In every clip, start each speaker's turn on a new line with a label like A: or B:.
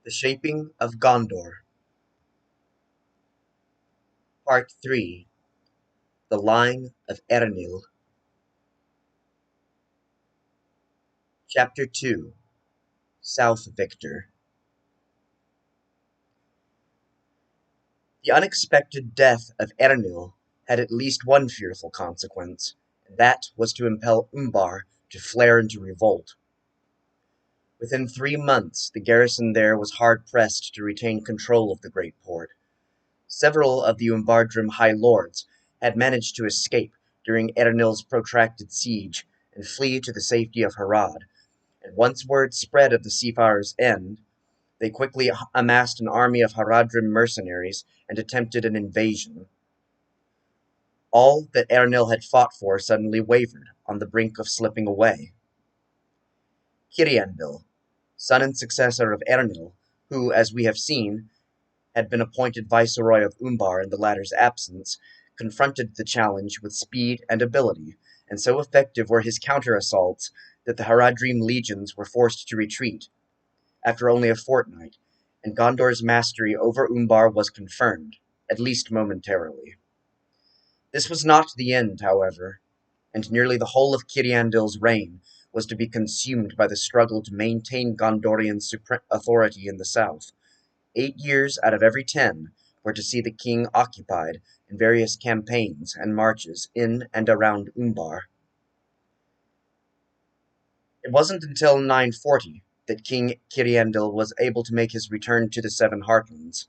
A: The Shaping of Gondor, Part 3, The Line of Eärnil, Chapter 2, South Victor. The unexpected death of Eärnil had at least one fearful consequence, and that was to impel Umbar to flare into revolt. Within 3 months, the garrison there was hard-pressed to retain control of the great port. Several of the Umbardrum High Lords had managed to escape during Eärnil's protracted siege and flee to the safety of Harad, and once word spread of the seafarers' end, they quickly amassed an army of Haradrim mercenaries and attempted an invasion. All that Eärnil had fought for suddenly wavered, on the brink of slipping away. Ciryandil, son and successor of Eärnil, who, as we have seen, had been appointed viceroy of Umbar in the latter's absence, confronted the challenge with speed and ability, and so effective were his counter-assaults that the Haradrim legions were forced to retreat after only a fortnight, and Gondor's mastery over Umbar was confirmed, at least momentarily. This was not the end, however, and nearly the whole of Ciryandil's reign was to be consumed by the struggle to maintain Gondorian authority in the south. 8 years out of every 10 were to see the king occupied in various campaigns and marches in and around Umbar. It wasn't until 940 that King Ciryandil was able to make his return to the Seven Heartlands.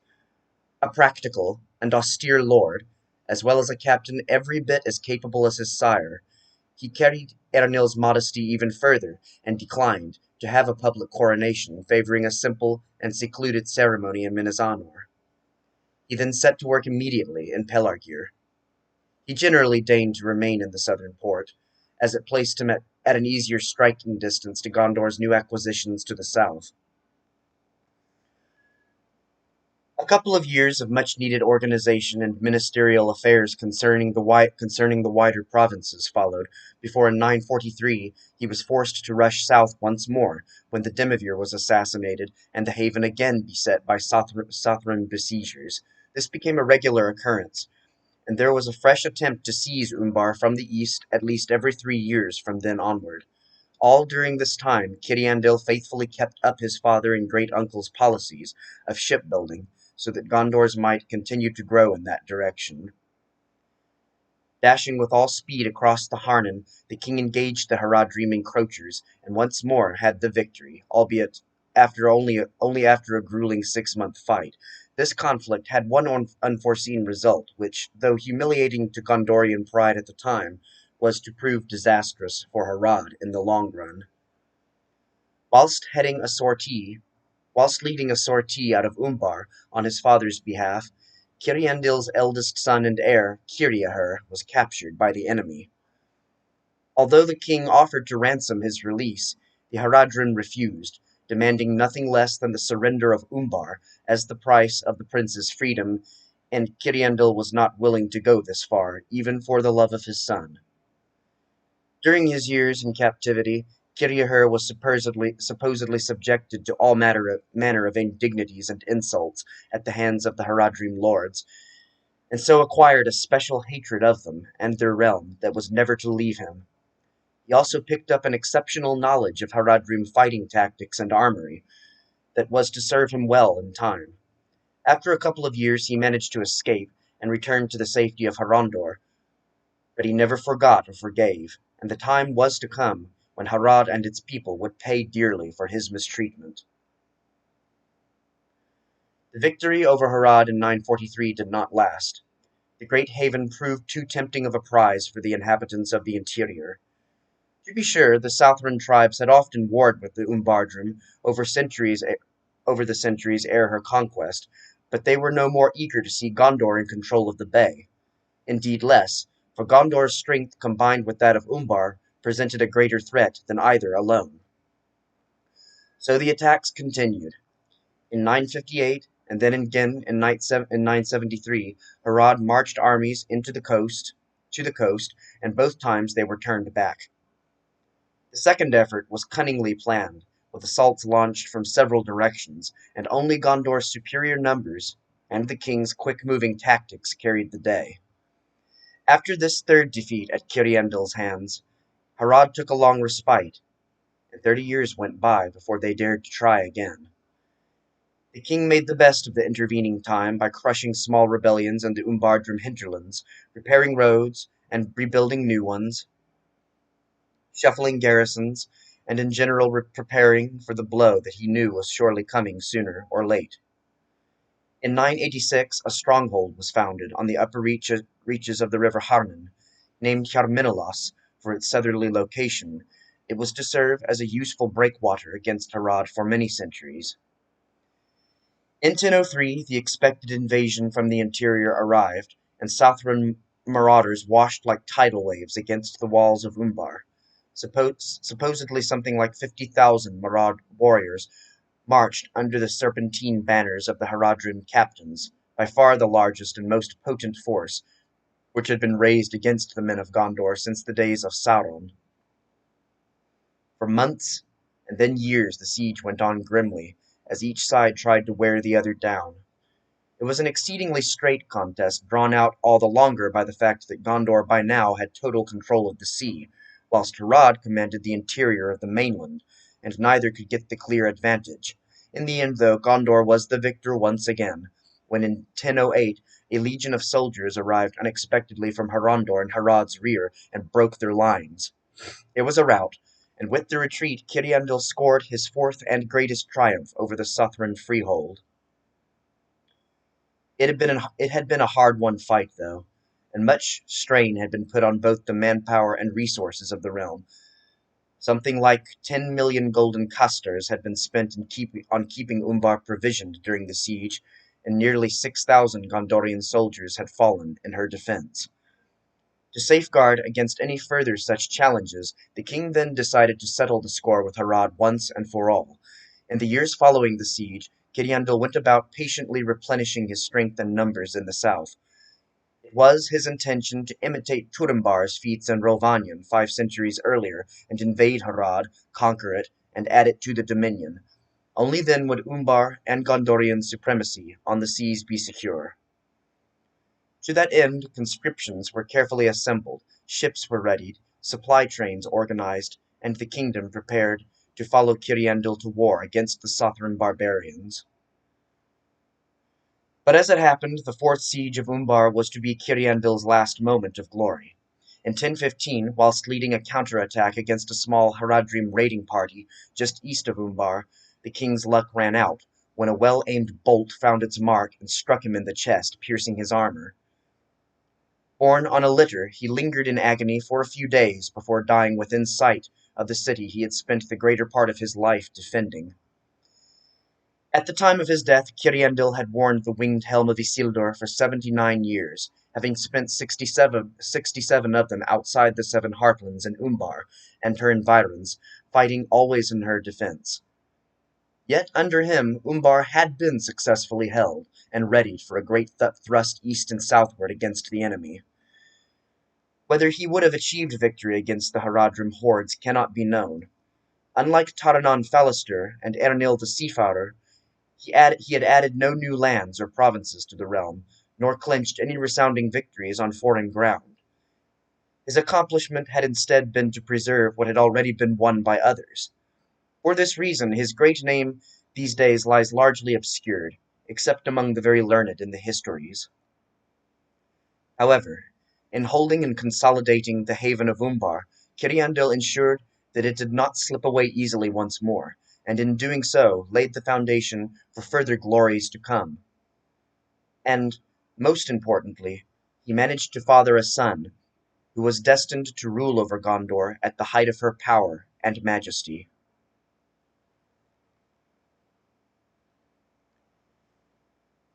A: A practical and austere lord, as well as a captain every bit as capable as his sire, he carried Eärnil's modesty even further and declined to have a public coronation, favoring a simple and secluded ceremony in Minas Anor. He then set to work immediately in Pelargir. He generally deigned to remain in the southern port, as it placed him at an easier striking distance to Gondor's new acquisitions to the south. A couple of years of much-needed organization and ministerial affairs concerning the wider provinces followed, before in 943 he was forced to rush south once more, when the Dimavir was assassinated and the haven again beset by Southron besiegers. This became a regular occurrence, and there was a fresh attempt to seize Umbar from the east at least every 3 years from then onward. All during this time, Ciryandil faithfully kept up his father and great-uncle's policies of shipbuilding, so that Gondor's might continued to grow in that direction. Dashing with all speed across the Harnen, the king engaged the Haradrim encroachers, and once more had the victory, albeit only after a grueling 6-month fight. This conflict had one unforeseen result, which, though humiliating to Gondorian pride at the time, was to prove disastrous for Harad in the long run. Whilst leading a sortie out of Umbar on his father's behalf, Ciryandil's eldest son and heir, Ciryahur, was captured by the enemy. Although the king offered to ransom his release, the Haradrim refused, demanding nothing less than the surrender of Umbar as the price of the prince's freedom, and Ciryandil was not willing to go this far, even for the love of his son. During his years in captivity, Ciryahur was supposedly subjected to all manner of indignities and insults at the hands of the Haradrim lords, and so acquired a special hatred of them and their realm that was never to leave him. He also picked up an exceptional knowledge of Haradrim fighting tactics and armory that was to serve him well in time. After a couple of years he managed to escape and return to the safety of Harondor, but he never forgot or forgave, and the time was to come when Harad and its people would pay dearly for his mistreatment. The victory over Harad in 943 did not last. The great haven proved too tempting of a prize for the inhabitants of the interior. To be sure, the Southron tribes had often warred with the Umbardrum over the centuries ere her conquest, but they were no more eager to see Gondor in control of the bay. Indeed less, for Gondor's strength combined with that of Umbar presented a greater threat than either alone. So the attacks continued. In 958, and then again in 973, Harad marched armies to the coast, and both times they were turned back. The second effort was cunningly planned, with assaults launched from several directions, and only Gondor's superior numbers and the king's quick-moving tactics carried the day. After this third defeat at Ciryandil's hands, Harad took a long respite, and 30 years went by before they dared to try again. The king made the best of the intervening time by crushing small rebellions in the Umbardrum hinterlands, repairing roads and rebuilding new ones, shuffling garrisons, and in general preparing for the blow that he knew was surely coming sooner or late. In 986 a stronghold was founded on the upper reaches of the river Harnen, named Hyarmendacil for its southerly location. It was to serve as a useful breakwater against Harad for many centuries. In 1003 the expected invasion from the interior arrived, and Southron marauders washed like tidal waves against the walls of Umbar. Supposedly something like 50,000 Maraud warriors marched under the serpentine banners of the Haradrim captains, by far the largest and most potent force which had been raised against the men of Gondor since the days of Sauron. For months, and then years, the siege went on grimly, as each side tried to wear the other down. It was an exceedingly straight contest, drawn out all the longer by the fact that Gondor by now had total control of the sea, whilst Harad commanded the interior of the mainland, and neither could get the clear advantage. In the end, though, Gondor was the victor once again, when in 1008 a legion of soldiers arrived unexpectedly from Harondor and Harad's rear and broke their lines. It was a rout, and with the retreat Ciryandil scored his fourth and greatest triumph over the Southron freehold. It had been a hard-won fight, though, and much strain had been put on both the manpower and resources of the realm. Something like 10 million golden casters had been spent on keeping Umbar provisioned during the siege, and nearly 6,000 Gondorian soldiers had fallen in her defense. To safeguard against any further such challenges, the king then decided to settle the score with Harad once and for all. In the years following the siege, Ciryandil went about patiently replenishing his strength and numbers in the south. It was his intention to imitate Turambar's feats in Rhovanion 5 centuries earlier and invade Harad, conquer it, and add it to the dominion. Only then would Umbar and Gondorian supremacy on the seas be secure. To that end, conscriptions were carefully assembled, ships were readied, supply trains organized, and the kingdom prepared to follow Ciryandil to war against the Southron barbarians. But as it happened, the fourth siege of Umbar was to be Ciryandil's last moment of glory. In 1015, whilst leading a counterattack against a small Haradrim raiding party just east of Umbar, the king's luck ran out, when a well-aimed bolt found its mark and struck him in the chest, piercing his armor. Borne on a litter, he lingered in agony for a few days before dying within sight of the city he had spent the greater part of his life defending. At the time of his death, Ciryandil had worn the winged helm of Isildur for 79 years, having spent 67 of them outside the Seven Heartlands in Umbar and her environs, fighting always in her defense. Yet under him, Umbar had been successfully held, and readied for a great thrust east and southward against the enemy. Whether he would have achieved victory against the Haradrim hordes cannot be known. Unlike Taranon Falister and Ernil the Seafarer, he had added no new lands or provinces to the realm, nor clinched any resounding victories on foreign ground. His accomplishment had instead been to preserve what had already been won by others. For this reason, his great name these days lies largely obscured, except among the very learned in the histories. However, in holding and consolidating the haven of Umbar, Ciryandil ensured that it did not slip away easily once more, and in doing so laid the foundation for further glories to come. And, most importantly, he managed to father a son who was destined to rule over Gondor at the height of her power and majesty.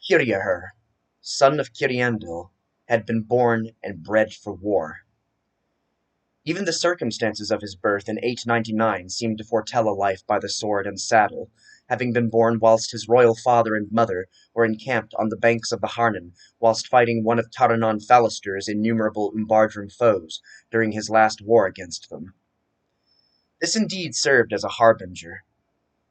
A: Ciryahur, son of Ciryandil, had been born and bred for war. Even the circumstances of his birth in 899 seemed to foretell a life by the sword and saddle, having been born whilst his royal father and mother were encamped on the banks of the Harnen, whilst fighting one of Taranon Falister's innumerable Umbardrum foes during his last war against them. This indeed served as a harbinger.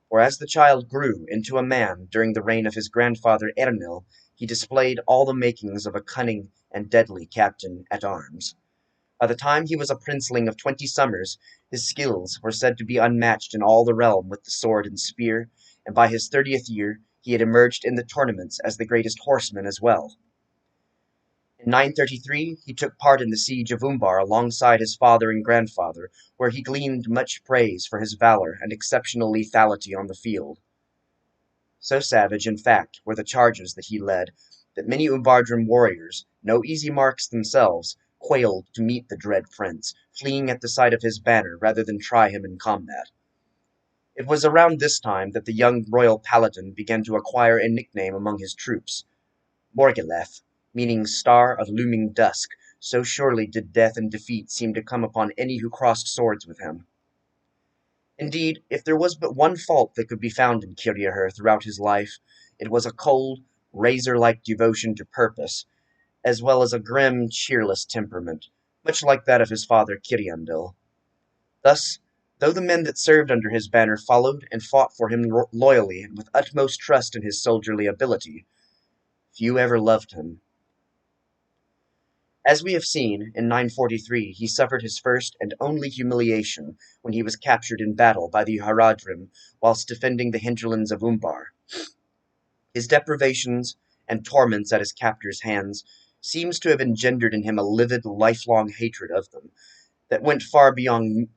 A: For as the child grew into a man during the reign of his grandfather Ernil, he displayed all the makings of a cunning and deadly captain-at-arms. By the time he was a princeling of 20 summers, his skills were said to be unmatched in all the realm with the sword and spear, and by his 30th year he had emerged in the tournaments as the greatest horseman as well. In 933 he took part in the siege of Umbar alongside his father and grandfather, where he gleaned much praise for his valor and exceptional lethality on the field. So savage, in fact, were the charges that he led, that many Umbardrum warriors, no easy marks themselves, quailed to meet the dread prince, fleeing at the sight of his banner rather than try him in combat. It was around this time that the young royal paladin began to acquire a nickname among his troops, Morgelleth, meaning star of looming dusk, so surely did death and defeat seem to come upon any who crossed swords with him. Indeed, if there was but one fault that could be found in Ciryandil throughout his life, it was a cold, razor-like devotion to purpose, as well as a grim, cheerless temperament, much like that of his father Ciryandil. Thus, though the men that served under his banner followed and fought for him loyally and with utmost trust in his soldierly ability, few ever loved him. As we have seen, in 943 he suffered his first and only humiliation when he was captured in battle by the Haradrim whilst defending the hinterlands of Umbar. His deprivations and torments at his captors' hands seems to have engendered in him a livid, lifelong hatred of them, that went far beyond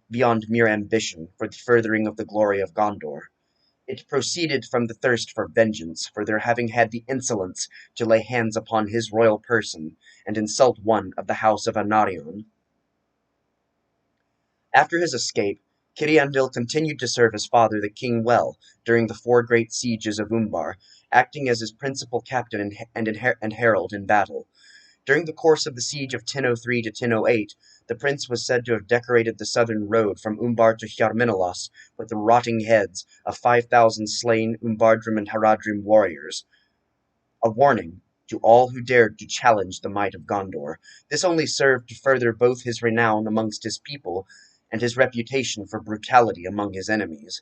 A: mere ambition for the furthering of the glory of Gondor. It proceeded from the thirst for vengeance, for their having had the insolence to lay hands upon his royal person, and insult one of the house of Anarion. After his escape, Ciryandil continued to serve his father the king well during the 4 great sieges of Umbar, acting as his principal captain and herald in battle. During the course of the siege of 1003 to 1008, the prince was said to have decorated the southern road from Umbar to Hyarmendacil with the rotting heads of 5,000 slain Umbardrum and Haradrim warriors. A warning to all who dared to challenge the might of Gondor. This only served to further both his renown amongst his people and his reputation for brutality among his enemies.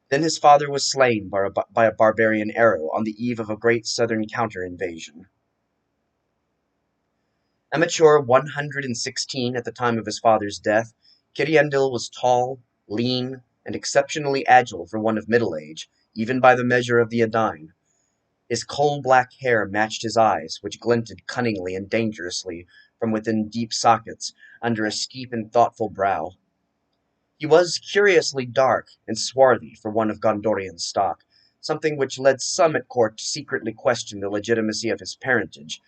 A: Then his father was slain by a barbarian arrow on the eve of a great southern counter-invasion. A mature 116 at the time of his father's death, Ciryandil was tall, lean, and exceptionally agile for one of middle age, even by the measure of the Adine. His coal-black hair matched his eyes, which glinted cunningly and dangerously from within deep sockets under a steep and thoughtful brow. He was curiously dark and swarthy for one of Gondorian stock, something which led some at court to secretly question the legitimacy of his parentage,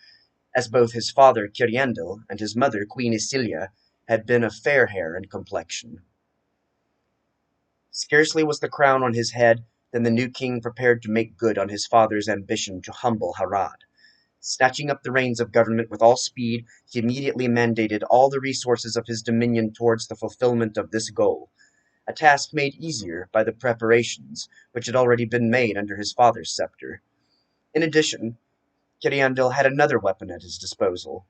A: as both his father Ciryandil and his mother Queen Isilia had been of fair hair and complexion. Scarcely was the crown on his head than the new king prepared to make good on his father's ambition to humble Harad. Snatching up the reins of government with all speed, he immediately mandated all the resources of his dominion towards the fulfillment of this goal, a task made easier by the preparations which had already been made under his father's scepter. In addition, Ciryandil had another weapon at his disposal.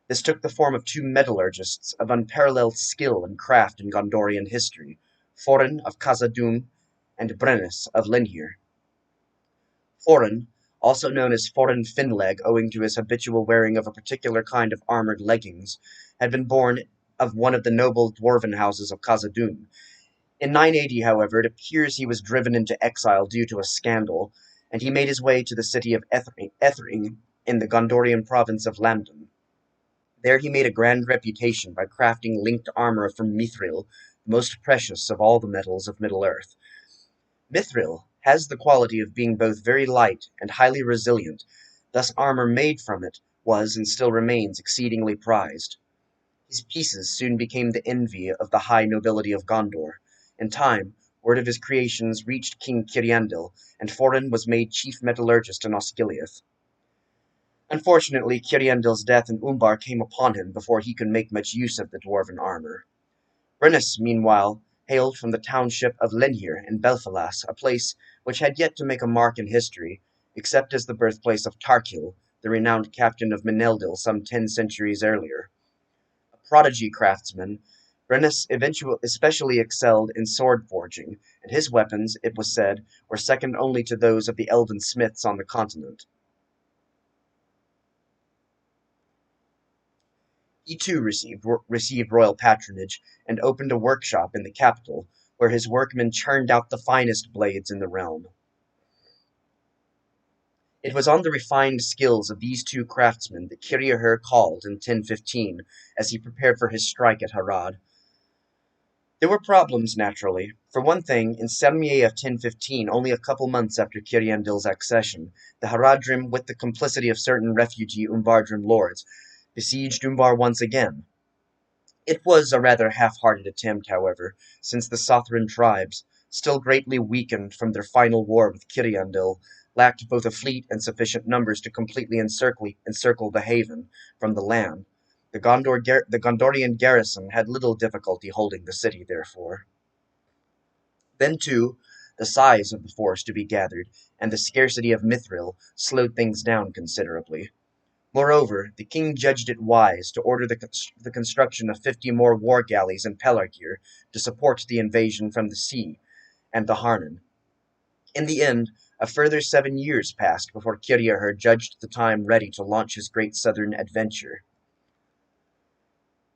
A: This took the form of 2 metallurgists of unparalleled skill and craft in Gondorian history, Forin of Khazad-dûm and Brennus of Lenhir. Forin, also known as Forin Finleg owing to his habitual wearing of a particular kind of armored leggings, had been born of one of the noble dwarven houses of Khazad-dûm. In 980, however, it appears he was driven into exile due to a scandal, and he made his way to the city of Ethring in the Gondorian province of Lamdun. There he made a grand reputation by crafting linked armor from mithril, the most precious of all the metals of Middle-earth. Mithril has the quality of being both very light and highly resilient, thus armor made from it was and still remains exceedingly prized. His pieces soon became the envy of the high nobility of Gondor. In time, word of his creations reached King Ciryandil, and Forin was made chief metallurgist in Osgiliath. Unfortunately, Ciryandil's death in Umbar came upon him before he could make much use of the dwarven armor. Brennus, meanwhile, hailed from the township of Lenhir in Belfalas, a place which had yet to make a mark in history, except as the birthplace of Tarkil, the renowned captain of Meneldil some 10 centuries earlier. A prodigy craftsman, Brennus eventually especially excelled in sword forging, and his weapons, it was said, were second only to those of the elven smiths on the continent. He too received royal patronage and opened a workshop in the capital, where his workmen churned out the finest blades in the realm. It was on the refined skills of these two craftsmen that Ciryandil called in 1015, as he prepared for his strike at Harad. There were problems, naturally. For one thing, in Semier of 1015, only a couple months after Ciryandil's accession, the Haradrim, with the complicity of certain refugee Umbardrim lords, besieged Umbar once again. It was a rather half-hearted attempt, however, since the Southron tribes, still greatly weakened from their final war with Ciryandil, lacked both a fleet and sufficient numbers to completely encircle the haven from the land. The Gondorian garrison had little difficulty holding the city, therefore. Then, too, the size of the force to be gathered, and the scarcity of mithril, slowed things down considerably. Moreover, the king judged it wise to order the construction of 50 more war galleys in Pelargir to support the invasion from the sea and the Harnen. In the end, a further 7 years passed before Ciryandil judged the time ready to launch his great southern adventure.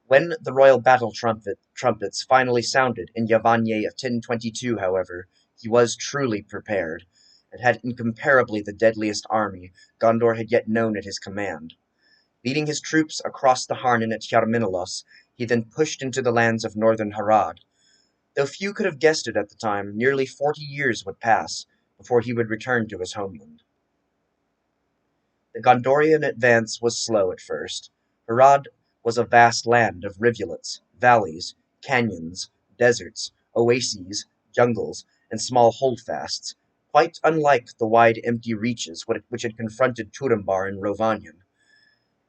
A: When the royal battle trumpets finally sounded in Yavanye of 1022, however, he was truly prepared, and had incomparably the deadliest army Gondor had yet known at his command. Leading his troops across the Harnen at Hyarmendacil, he then pushed into the lands of northern Harad. Though few could have guessed it at the time, nearly 40 years would pass before he would return to his homeland. The Gondorian advance was slow at first. Harad was a vast land of rivulets, valleys, canyons, deserts, oases, jungles, and small holdfasts, quite unlike the wide empty reaches which had confronted Turambar and Rovanien.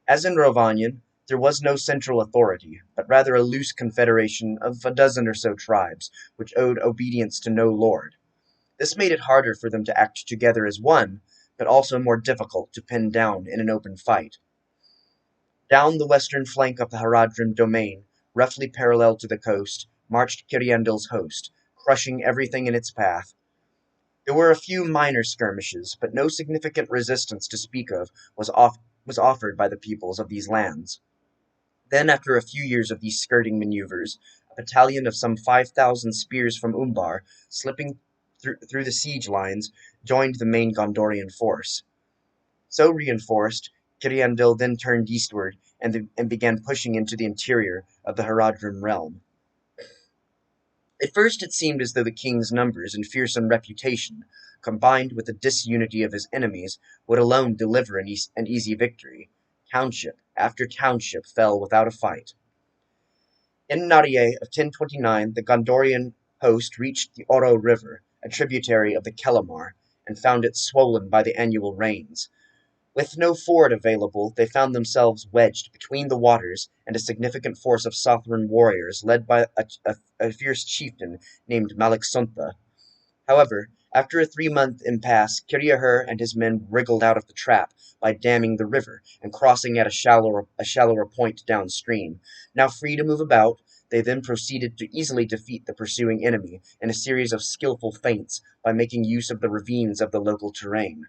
A: As in Rovanien, there was no central authority, but rather a loose confederation of a dozen or so tribes, which owed obedience to no lord. This made it harder for them to act together as one, but also more difficult to pin down in an open fight. Down the western flank of the Haradrim domain, roughly parallel to the coast, marched Ciryandil's host, crushing everything in its path. There were a few minor skirmishes, but no significant resistance to speak of was offered by the peoples of these lands. Then, after a few years of these skirting maneuvers, a battalion of some 5,000 spears from Umbar, slipping through the siege lines, joined the main Gondorian force. So reinforced, Ciryandil then turned eastward and began pushing into the interior of the Haradrim realm. At first it seemed as though the king's numbers and fearsome reputation, combined with the disunity of his enemies, would alone deliver an easy victory. Township after township fell without a fight. In Narier of 1029, the Gondorian host reached the Oro River, a tributary of the Kellamar, and found it swollen by the annual rains. With no ford available, they found themselves wedged between the waters and a significant force of Southron warriors led by a fierce chieftain named Malaksuntha. However, after a 3-month impasse, Ciryandil and his men wriggled out of the trap by damming the river and crossing at a shallower point downstream. Now free to move about, they then proceeded to easily defeat the pursuing enemy in a series of skillful feints by making use of the ravines of the local terrain.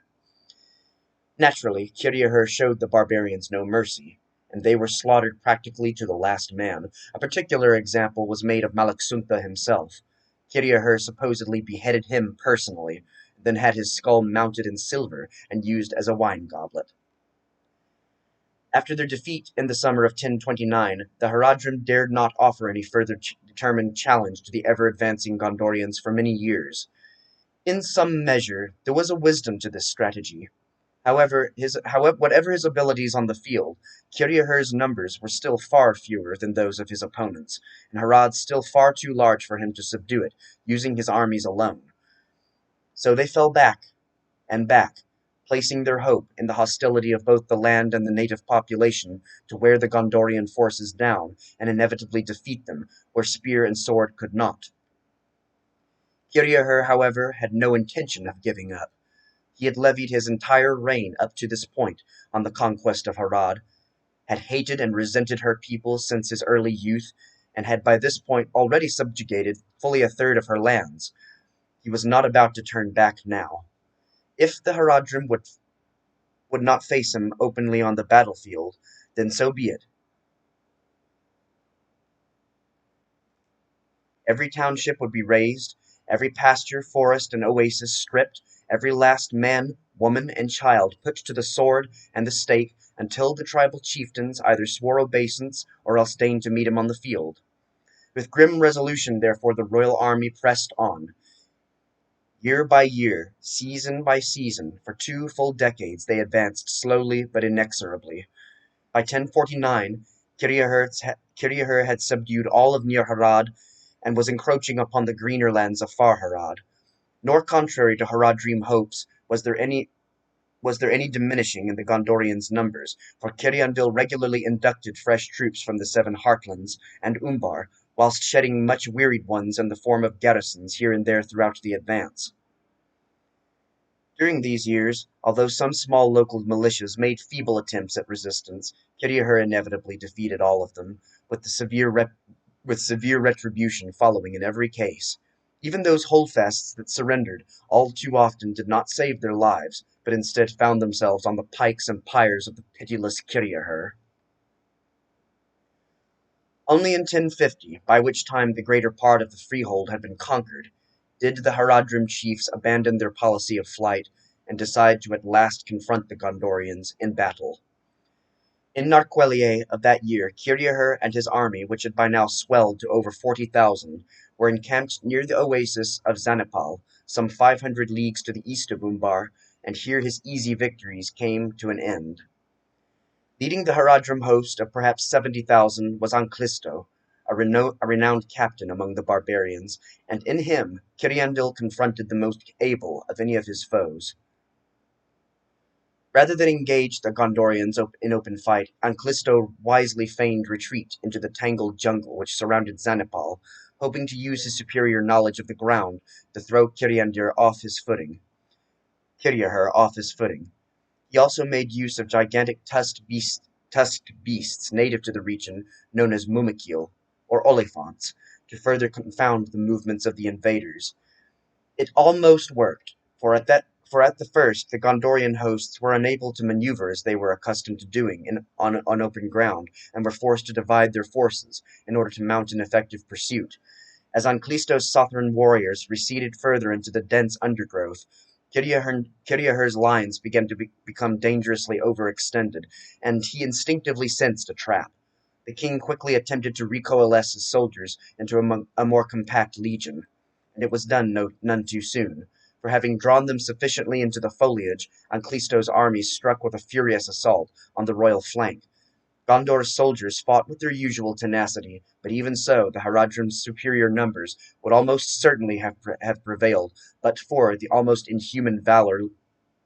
A: Naturally, Ciryandil showed the barbarians no mercy, and they were slaughtered practically to the last man. A particular example was made of Malaksuntha himself. Ciryandil supposedly beheaded him personally, then had his skull mounted in silver and used as a wine goblet. After their defeat in the summer of 1029, the Haradrim dared not offer any further determined challenge to the ever-advancing Gondorians for many years. In some measure, there was a wisdom to this strategy. However, whatever his abilities on the field, Ciryandil's numbers were still far fewer than those of his opponents, and Harad still far too large for him to subdue it, using his armies alone. So they fell back and back, placing their hope in the hostility of both the land and the native population to wear the Gondorian forces down and inevitably defeat them where spear and sword could not. Ciryandil, however, had no intention of giving up. He had levied his entire reign up to this point on the conquest of Harad, had hated and resented her people since his early youth, and had by this point already subjugated fully a third of her lands. He was not about to turn back now. If the Haradrim would not face him openly on the battlefield, then so be it. Every township would be razed, every pasture, forest, and oasis stripped, every last man, woman, and child put to the sword and the stake until the tribal chieftains either swore obeisance or else deigned to meet him on the field. With grim resolution, therefore, the royal army pressed on. Year by year, season by season, for 2 full decades they advanced slowly but inexorably. By 1049, Kiriaher had subdued all of near Harad and was encroaching upon the greener lands of Far Harad. Nor, contrary to Haradrim hopes, was there any diminishing in the Gondorians' numbers, for Ciryandil regularly inducted fresh troops from the seven Heartlands and Umbar, whilst shedding much wearied ones in the form of garrisons here and there throughout the advance. During these years, although some small local militias made feeble attempts at resistance, Kiriaher inevitably defeated all of them, with severe retribution following in every case. Even those holdfasts that surrendered all too often did not save their lives, but instead found themselves on the pikes and pyres of the pitiless Kiriaher. Only in 1050, by which time the greater part of the freehold had been conquered, did the Haradrim chiefs abandon their policy of flight and decide to at last confront the Gondorians in battle. In Narquelier of that year, Kiriaher and his army, which had by now swelled to over 40,000, were encamped near the oasis of Zanepal, some 500 leagues to the east of Umbar, and here his easy victories came to an end. Leading the Haradrim host of perhaps 70,000 was Anclisto, a renowned captain among the barbarians, and in him Ciryandil confronted the most able of any of his foes. Rather than engage the Gondorians in open fight, Anclisto wisely feigned retreat into the tangled jungle which surrounded Zanepal, hoping to use his superior knowledge of the ground to throw Kiriaher off his footing. He also made use of gigantic tusked beasts native to the region, known as Mumikil, or Oliphants, to further confound the movements of the invaders. It almost worked, for at the first the Gondorian hosts were unable to maneuver as they were accustomed to doing on open ground, and were forced to divide their forces in order to mount an effective pursuit. As Anclisto's Southron warriors receded further into the dense undergrowth, Kiriaher's lines began to become dangerously overextended, and he instinctively sensed a trap. The king quickly attempted to recoalesce his soldiers into a more compact legion, and it was done none too soon, for having drawn them sufficiently into the foliage, Anclisto's armies struck with a furious assault on the royal flank. Gondor's soldiers fought with their usual tenacity, but even so, the Haradrim's superior numbers would almost certainly have prevailed, but for the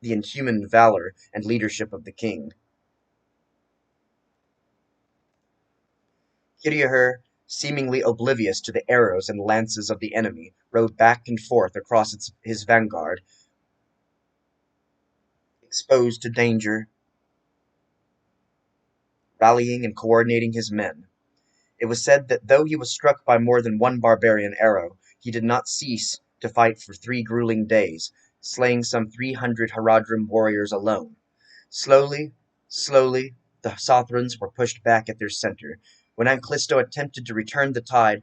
A: inhuman valor and leadership of the king. Kiriaher, seemingly oblivious to the arrows and lances of the enemy, rode back and forth across his vanguard, exposed to danger, rallying and coordinating his men. It was said that though he was struck by more than one barbarian arrow, he did not cease to fight for 3 grueling days, slaying some 300 Haradrim warriors alone. Slowly, slowly, the Southrons were pushed back at their center. When Anclisto attempted to return the tide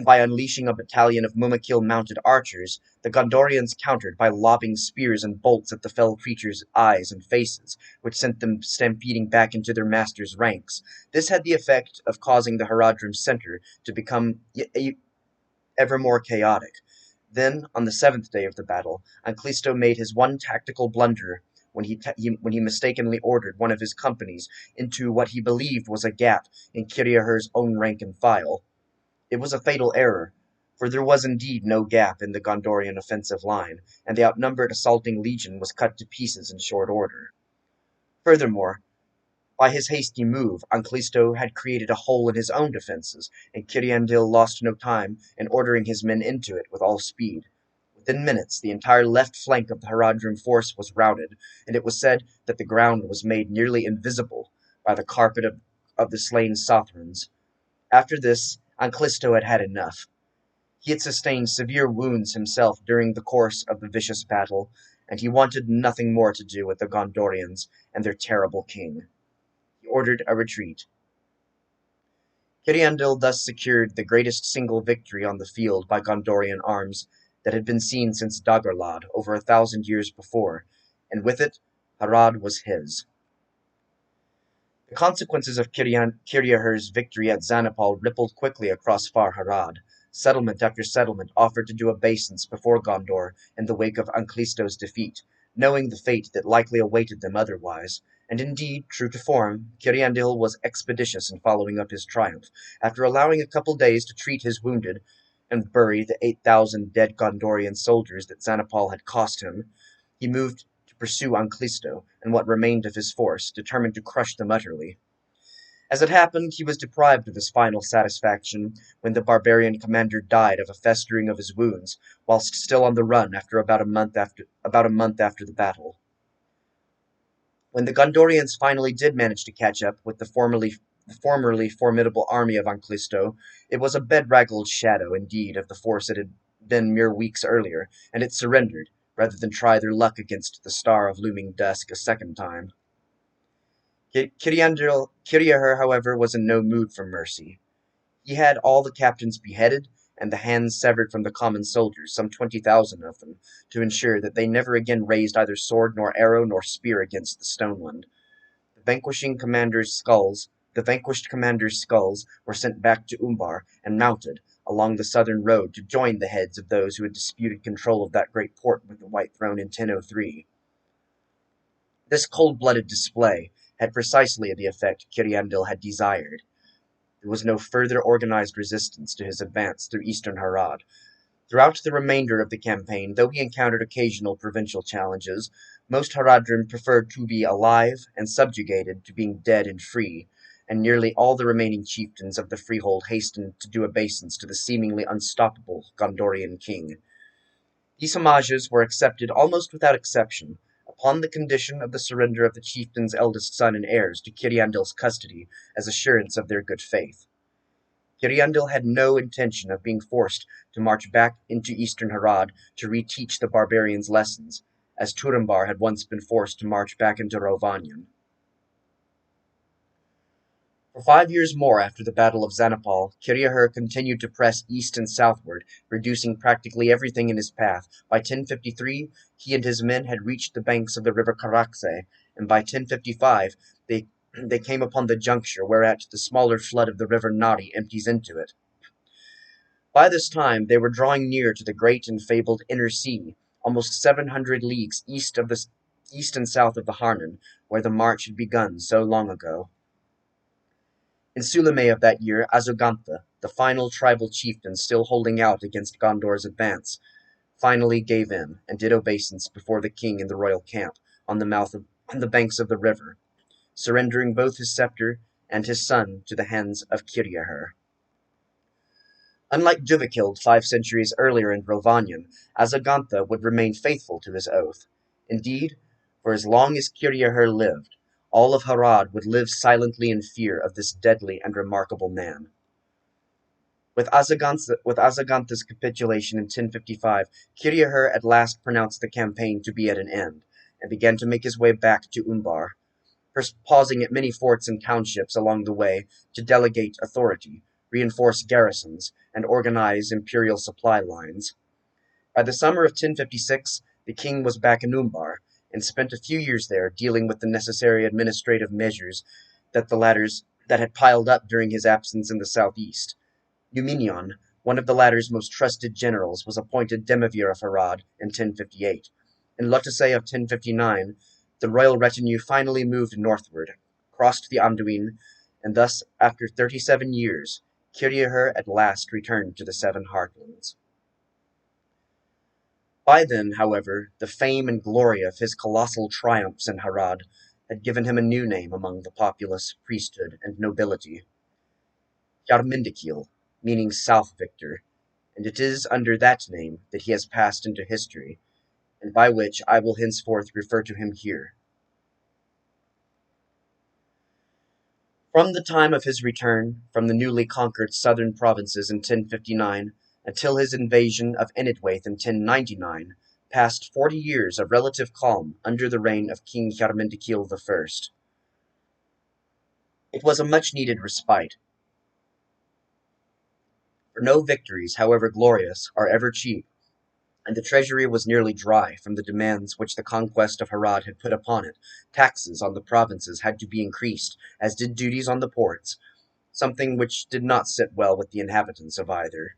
A: by unleashing a battalion of Mumikil mounted archers, the Gondorians countered by lobbing spears and bolts at the fell creatures' eyes and faces, which sent them stampeding back into their master's ranks. This had the effect of causing the Haradrim center to become ever more chaotic. Then, on the 7th day of the battle, Anclisto made his one tactical blunder when he mistakenly ordered one of his companies into what he believed was a gap in Kiriaher's own rank and file. It was a fatal error, for there was indeed no gap in the Gondorian offensive line, and the outnumbered assaulting legion was cut to pieces in short order. Furthermore, by his hasty move, Anclisto had created a hole in his own defenses, and Ciryandil lost no time in ordering his men into it with all speed. Within minutes, the entire left flank of the Haradrim force was routed, and it was said that the ground was made nearly invisible by the carpet of the slain Southrons. After this, Anchlisto had had enough. He had sustained severe wounds himself during the course of the vicious battle, and he wanted nothing more to do with the Gondorians and their terrible king. He ordered a retreat. Ciryandil thus secured the greatest single victory on the field by Gondorian arms that had been seen since Dagorlad over 1,000 years before, and with it Harad was his. The consequences of Kiryaher's victory at Zanapal rippled quickly across far Harad. Settlement after settlement offered to do obeisance before Gondor in the wake of Anchlisto's defeat, knowing the fate that likely awaited them otherwise. And indeed, true to form, Ciryandil was expeditious in following up his triumph. After allowing a couple days to treat his wounded and bury the 8,000 dead Gondorian soldiers that Zanapal had cost him, he moved to pursue Anchlisto and what remained of his force, determined to crush them utterly. As it happened, he was deprived of his final satisfaction when the barbarian commander died of a festering of his wounds, whilst still on the run about a month after the battle. When the Gondorians finally did manage to catch up with the formerly formidable army of Anchlisto, it was a bedraggled shadow indeed of the force it had been mere weeks earlier, and it surrendered, rather than try their luck against the star of looming dusk a second time. Kiryaher, however, was in no mood for mercy. He had all the captains beheaded, and the hands severed from the common soldiers, some 20,000 of them, to ensure that they never again raised either sword nor arrow nor spear against the Stoneland. The vanquished commanders' skulls were sent back to Umbar and mounted along the southern road to join the heads of those who had disputed control of that great port with the White Throne in 1003. This cold-blooded display had precisely the effect Ciryandil had desired. There was no further organized resistance to his advance through eastern Harad. Throughout the remainder of the campaign, though he encountered occasional provincial challenges, most Haradrim preferred to be alive and subjugated to being dead and free, and nearly all the remaining chieftains of the freehold hastened to do obeisance to the seemingly unstoppable Gondorian king. These homages were accepted almost without exception, upon the condition of the surrender of the chieftain's eldest son and heirs to Ciryandil's custody as assurance of their good faith. Ciryandil had no intention of being forced to march back into eastern Harad to reteach the barbarians lessons, as Turambar had once been forced to march back into Rovanien. For 5 years more after the Battle of Zanapal, Kiryaher continued to press east and southward, reducing practically everything in his path. By 1053, he and his men had reached the banks of the river Karakse, and by 1055 they came upon the juncture whereat the smaller flood of the river Nari empties into it. By this time they were drawing near to the great and fabled Inner Sea, almost 700 leagues east and south of the Harnen, where the march had begun so long ago. In Sulamay of that year, Azogantha, the final tribal chieftain still holding out against Gondor's advance, finally gave in and did obeisance before the king in the royal camp on the banks of the river, surrendering both his scepter and his son to the hands of Kiryaher. Unlike Juvikild 5 centuries earlier in Rovanien, Azogantha would remain faithful to his oath. Indeed, for as long as Kiryaher lived, all of Harad would live silently in fear of this deadly and remarkable man. With Azagantha's capitulation in 1055, Kiryaher at last pronounced the campaign to be at an end, and began to make his way back to Umbar, pausing at many forts and townships along the way to delegate authority, reinforce garrisons, and organize imperial supply lines. By the summer of 1056, the king was back in Umbar, and spent a few years there dealing with the necessary administrative measures that had piled up during his absence in the southeast. Numinion, one of the latter's most trusted generals, was appointed Demavir of Harad in 1058. In Lotissay of 1059, the royal retinue finally moved northward, crossed the Anduin, and thus, after 37 years, Kiryaher at last returned to the Seven Heartlands. By then, however, the fame and glory of his colossal triumphs in Harad had given him a new name among the populace, priesthood, and nobility. Hyarmendacil, meaning South Victor, and it is under that name that he has passed into history, and by which I will henceforth refer to him here. From the time of his return from the newly conquered southern provinces in 1059 until his invasion of Enedwaith in 1099 passed 40 years of relative calm under the reign of King Hyarmendacil I. It was a much-needed respite, for no victories, however glorious, are ever cheap, and the treasury was nearly dry from the demands which the conquest of Harad had put upon it. Taxes on the provinces had to be increased, as did duties on the ports, something which did not sit well with the inhabitants of either.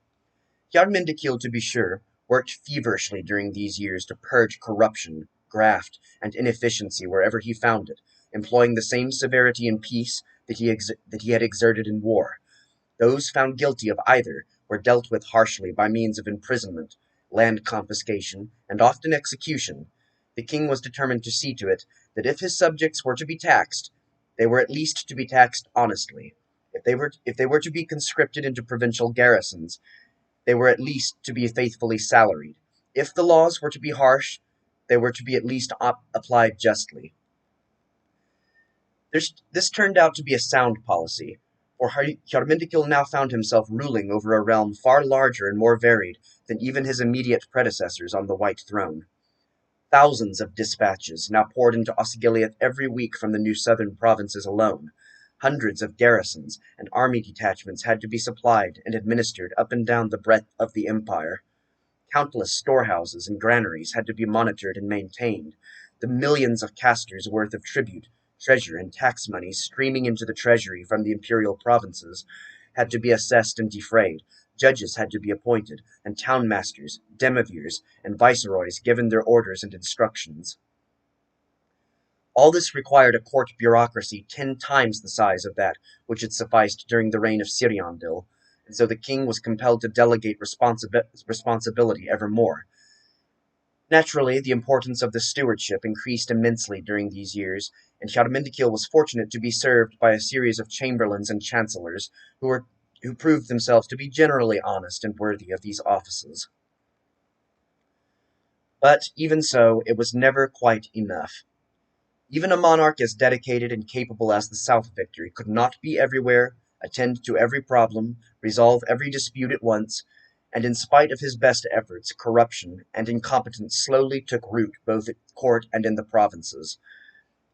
A: Hyarmendacil, to be sure, worked feverishly during these years to purge corruption, graft, and inefficiency wherever he found it, employing the same severity in peace that he had exerted in war. Those found guilty of either were dealt with harshly by means of imprisonment, land confiscation, and often execution. The king was determined to see to it that if his subjects were to be taxed, they were at least to be taxed honestly. If they were to be conscripted into provincial garrisons, they were at least to be faithfully salaried. If the laws were to be harsh, they were to be at least applied justly. This turned out to be a sound policy, for Hyarmendacil now found himself ruling over a realm far larger and more varied than even his immediate predecessors on the White Throne. Thousands of dispatches now poured into Osgiliath every week from the new southern provinces alone. Hundreds of garrisons and army detachments had to be supplied and administered up and down the breadth of the empire. Countless storehouses and granaries had to be monitored and maintained. The millions of castors' worth of tribute, treasure, and tax money streaming into the treasury from the imperial provinces had to be assessed and defrayed. Judges had to be appointed, and town masters, demivirs, and viceroys given their orders and instructions. All this required a court bureaucracy 10 times the size of that which had sufficed during the reign of Ciryandil, and so the king was compelled to delegate responsibility ever more. Naturally, the importance of the stewardship increased immensely during these years, and Hyarmendacil was fortunate to be served by a series of chamberlains and chancellors who proved themselves to be generally honest and worthy of these offices. But even so, it was never quite enough. Even a monarch as dedicated and capable as the South Victory could not be everywhere, attend to every problem, resolve every dispute at once, and in spite of his best efforts, corruption and incompetence slowly took root both at court and in the provinces.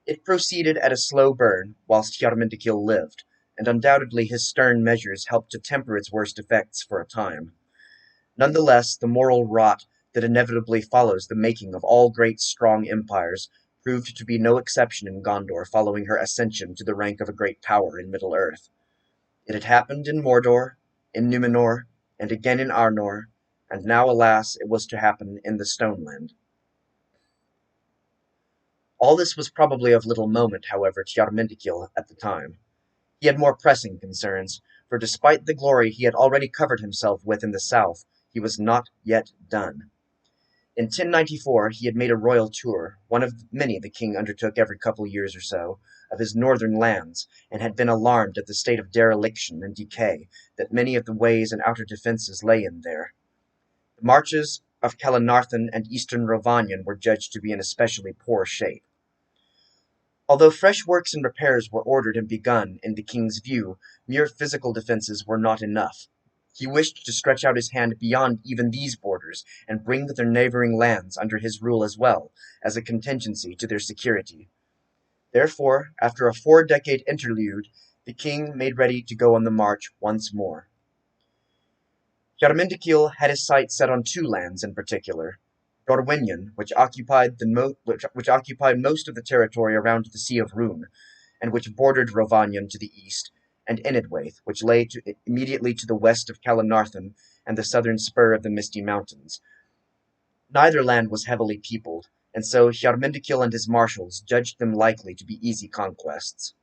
A: It proceeded at a slow burn whilst Hyarmendacil lived, and undoubtedly his stern measures helped to temper its worst effects for a time. Nonetheless, the moral rot that inevitably follows the making of all great strong empires proved to be no exception in Gondor following her ascension to the rank of a great power in Middle-earth. It had happened in Mordor, in Numenor, and again in Arnor, and now, alas, it was to happen in the Stoneland. All this was probably of little moment, however, to Hyarmendacil at the time. He had more pressing concerns, for despite the glory he had already covered himself with in the south, he was not yet done. In 1094 he had made a royal tour, one of many the king undertook every couple years or so, of his northern lands, and had been alarmed at the state of dereliction and decay that many of the ways and outer defences lay in there. The marches of Calenarthon and eastern Rhovanion were judged to be in especially poor shape. Although fresh works and repairs were ordered and begun, in the king's view, mere physical defences were not enough. He wished to stretch out his hand beyond even these borders, and bring their neighbouring lands under his rule as well, as a contingency to their security. Therefore, after a 4-decade interlude, the king made ready to go on the march once more. Hyarmendacil had his sights set on 2 lands in particular: Dorwinion, which occupied most of the territory around the Sea of Rhun, and which bordered Rhovanion to the east, and Enedwaith, which lay immediately to the west of Calenarthon and the southern spur of the Misty Mountains. Neither land was heavily peopled, and so Hyarmendacil and his marshals judged them likely to be easy conquests.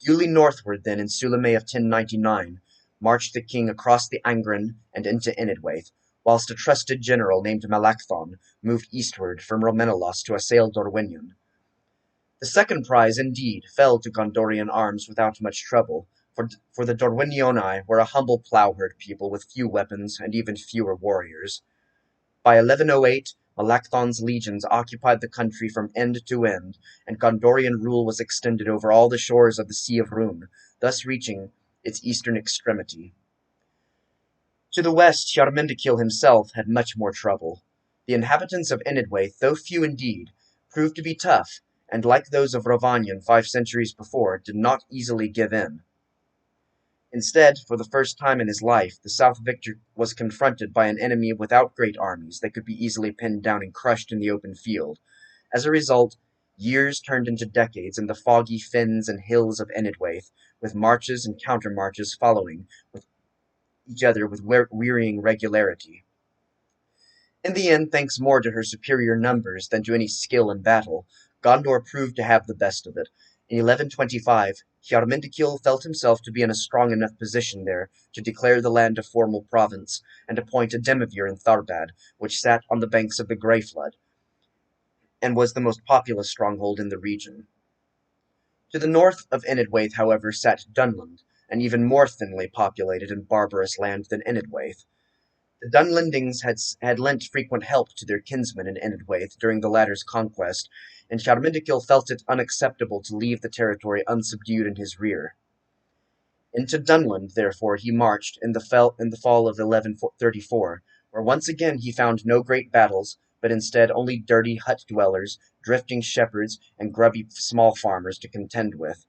A: Duly northward, then, in Sulamay of 1099, marched the king across the Angren and into Enedwaith, whilst a trusted general named Melanchthon moved eastward from Romenelos to assail Dorwinion. The second prize, indeed, fell to Gondorian arms without much trouble, for the Dorwinioni were a humble plough-herd people with few weapons and even fewer warriors. By 1108 Melanchthon's legions occupied the country from end to end, and Gondorian rule was extended over all the shores of the Sea of Rhun, thus reaching its eastern extremity. To the west, Hyarmendacil himself had much more trouble. The inhabitants of Enedwaith, though few indeed, proved to be tough, and like those of Rhovanion 5 centuries before, did not easily give in. Instead, for the first time in his life, the South Victor was confronted by an enemy without great armies that could be easily pinned down and crushed in the open field. As a result, years turned into decades in the foggy fens and hills of Enedwaith, with marches and countermarches following with each other with wearying regularity. In the end, thanks more to her superior numbers than to any skill in battle, Gondor proved to have the best of it. In 1125, Hyarmendacil felt himself to be in a strong enough position there to declare the land a formal province, and appoint a demivir in Tharbad, which sat on the banks of the Grey Flood, and was the most populous stronghold in the region. To the north of Enedwaith, however, sat Dunland, an even more thinly populated and barbarous land than Enedwaith. The Dunlendings had lent frequent help to their kinsmen in Enedwaith during the latter's conquest, and Hyarmendacil felt it unacceptable to leave the territory unsubdued in his rear. Into Dunland, therefore, he marched in the fall of 1134, where once again he found no great battles, but instead only dirty hut-dwellers, drifting shepherds, and grubby small farmers to contend with.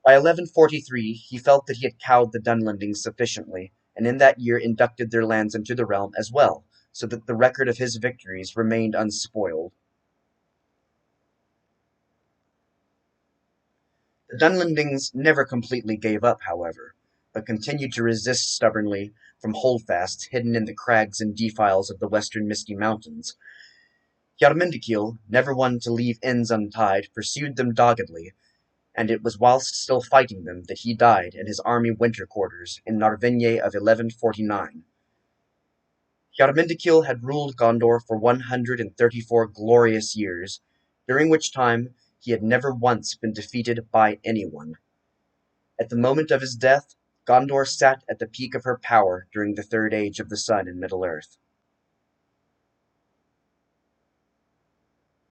A: By 1143 he felt that he had cowed the Dunlendings sufficiently, and in that year inducted their lands into the realm as well, so that the record of his victories remained unspoiled. The Dunlendings never completely gave up, however, but continued to resist stubbornly from holdfasts hidden in the crags and defiles of the western Misty Mountains. Hyarmendacil, never one to leave ends untied, pursued them doggedly, and it was whilst still fighting them that he died in his army winter quarters in Narvenye of 1149. Hyarmendacil had ruled Gondor for 134 glorious years, during which time he had never once been defeated by anyone. At the moment of his death, Gondor sat at the peak of her power during the Third Age of the Sun in Middle-earth.